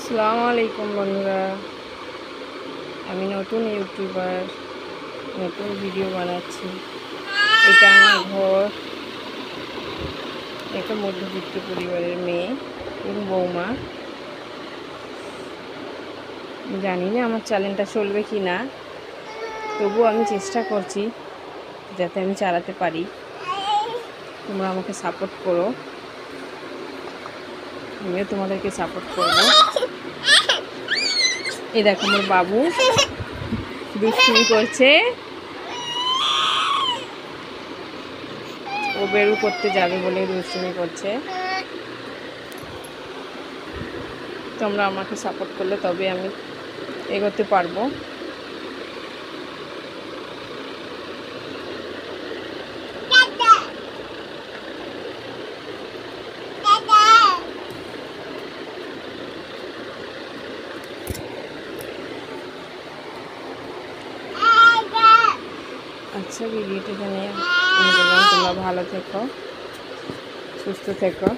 আসসালামু আলাইকুম বন্ধুরা, আমি নতুন ইউটিউবার, নতুন ভিডিও বানাচ্ছি। এটা আমার ঘর। একটা মধ্যবিত্ত পরিবারের মেয়ে এবং বৌমা। জানি না আমার চ্যানেলটা চলবে কি না, তবুও আমি চেষ্টা করছি যাতে আমি চালাতে পারি। তোমরা আমাকে সাপোর্ট করো, আমিও তোমাদেরকে সাপোর্ট করবো। এই দেখো আমার বাবু দুষ্টুমি করছে, ও বেরু করতে যাবে বলে দুষ্টুমি করছে। তোমরা আমাকে সাপোর্ট করলে তবে আমি এগোতে পারবো। আচ্ছা, ভিডিওটা এখানে আমি বললাম, তোমরা ভালো থেকো, সুস্থ থেকো।